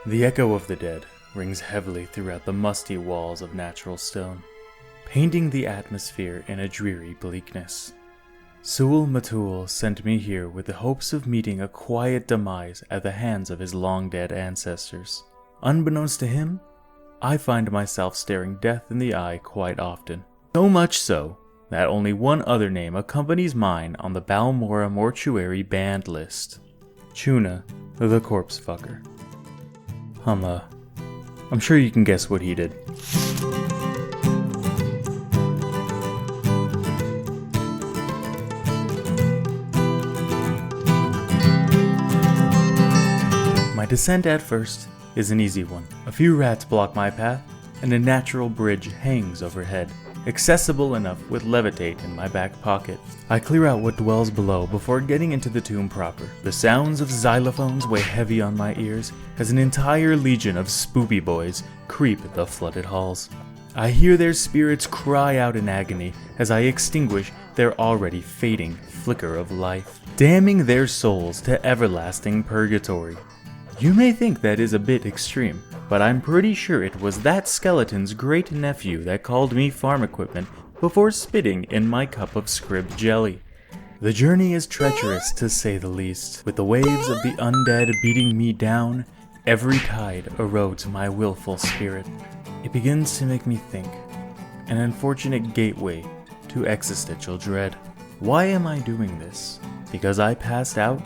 The echo of the dead rings heavily throughout the musty walls of natural stone, painting the atmosphere in a dreary bleakness. Sul Matul sent me here with the hopes of meeting a quiet demise at the hands of his long-dead ancestors. Unbeknownst to him, I find myself staring death in the eye quite often. So much so that only one other name accompanies mine on the Balmora mortuary banned list. Tuna, the corpse fucker. I'm sure you can guess what he did. My descent at first is an easy one. A few rats block my path, and a natural bridge hangs overhead, accessible enough with levitate in my back pocket. I clear out what dwells below before getting into the tomb proper. The sounds of xylophones weigh heavy on my ears as an entire legion of spoopy boys creep the flooded halls. I hear their spirits cry out in agony as I extinguish their already fading flicker of life, damning their souls to everlasting purgatory. You may think that is a bit extreme, but I'm pretty sure it was that skeleton's great nephew that called me farm equipment before spitting in my cup of scrib jelly. The journey is treacherous to say the least. With the waves of the undead beating me down, every tide erodes my willful spirit. It begins to make me think, an unfortunate gateway to existential dread. Why am I doing this? Because I passed out?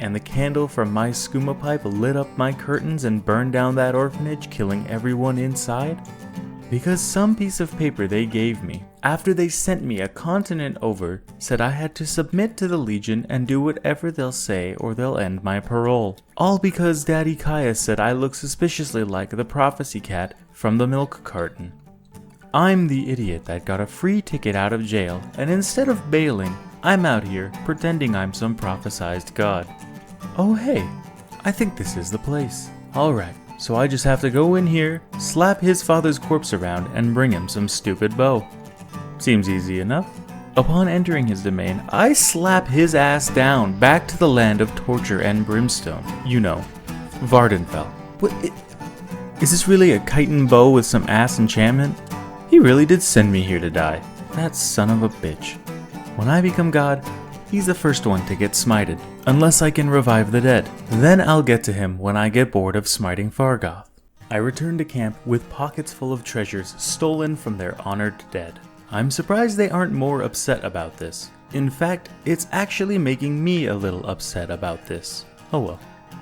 And the candle from my skooma pipe lit up my curtains and burned down that orphanage, killing everyone inside? Because some piece of paper they gave me, after they sent me a continent over, said I had to submit to the Legion and do whatever they'll say or they'll end my parole. All because Daddy Kaya said I look suspiciously like the prophecy cat from the milk carton. I'm the idiot that got a free ticket out of jail, and instead of bailing, I'm out here pretending I'm some prophesized god. Oh hey, I think this is the place. Alright, so I just have to go in here, slap his father's corpse around, and bring him some stupid bow. Seems easy enough. Upon entering his domain, I slap his ass down back to the land of torture and brimstone. You know, Vardenfell. Is this really a chitin bow with some ass enchantment? He really did send me here to die. That son of a bitch. When I become god, he's the first one to get smited, unless I can revive the dead. Then I'll get to him when I get bored of smiting Fargoth. I return to camp with pockets full of treasures stolen from their honored dead. I'm surprised they aren't more upset about this. In fact, it's actually making me a little upset about this. Oh well,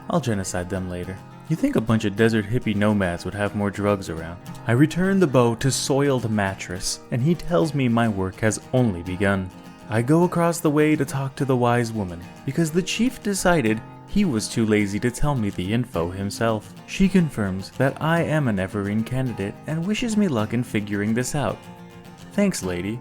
I'll genocide them later. You think a bunch of desert hippie nomads would have more drugs around. I return the bow to Soiled Mattress, and he tells me my work has only begun. I go across the way to talk to the wise woman, because the chief decided he was too lazy to tell me the info himself. She confirms that I am an Everine candidate and wishes me luck in figuring this out. Thanks, lady.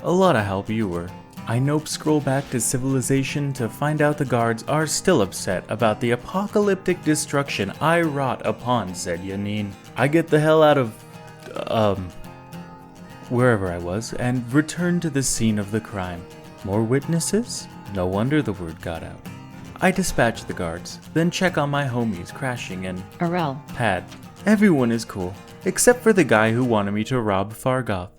A lot of help you were. I nope scroll back to civilization to find out the guards are still upset about the apocalyptic destruction I wrought upon said Yanin. I get the hell out of, wherever I was, and return to the scene of the crime. More witnesses? No wonder the word got out. I dispatch the guards, then check on my homies crashing in Arel. Pad. Everyone is cool, except for the guy who wanted me to rob Fargoth.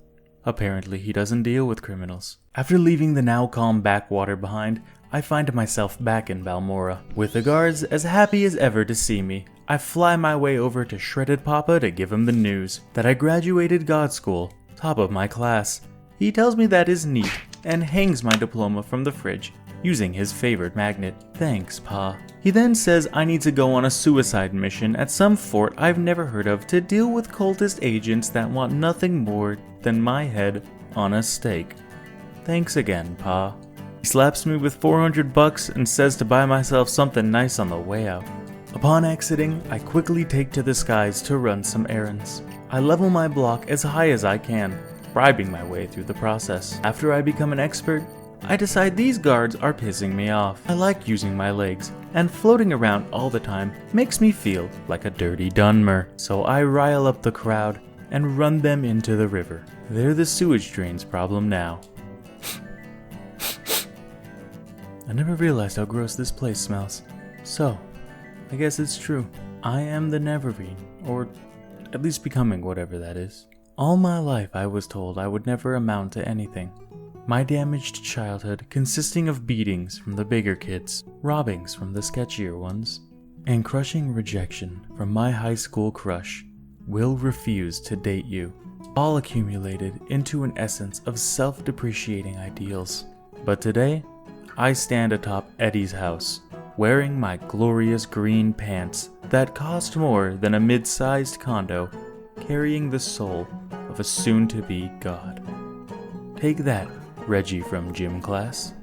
Apparently he doesn't deal with criminals. After leaving the now calm backwater behind, I find myself back in Balmora. With the guards as happy as ever to see me, I fly my way over to Shredded Papa to give him the news that I graduated God School, top of my class. He tells me that is neat, and hangs my diploma from the fridge, using his favorite magnet. Thanks, Pa. He then says I need to go on a suicide mission at some fort I've never heard of to deal with cultist agents that want nothing more than my head on a stake. Thanks again, Pa. He slaps me with $400 and says to buy myself something nice on the way out. Upon exiting, I quickly take to the skies to run some errands. I level my block as high as I can, bribing my way through the process. After I become an expert, I decide these guards are pissing me off. I like using my legs, and floating around all the time makes me feel like a dirty Dunmer. So I rile up the crowd and run them into the river. They're the sewage drain's problem now. I never realized how gross this place smells. So, I guess it's true. I am the Neverine, or at least becoming whatever that is. All my life I was told I would never amount to anything. My damaged childhood consisting of beatings from the bigger kids, robbings from the sketchier ones, and crushing rejection from my high school crush, will refuse to date you, all accumulated into an essence of self-depreciating ideals. But today, I stand atop Eddie's house, wearing my glorious green pants that cost more than a mid-sized condo, carrying the soul of a soon-to-be god. Take that, Reggie from gym class.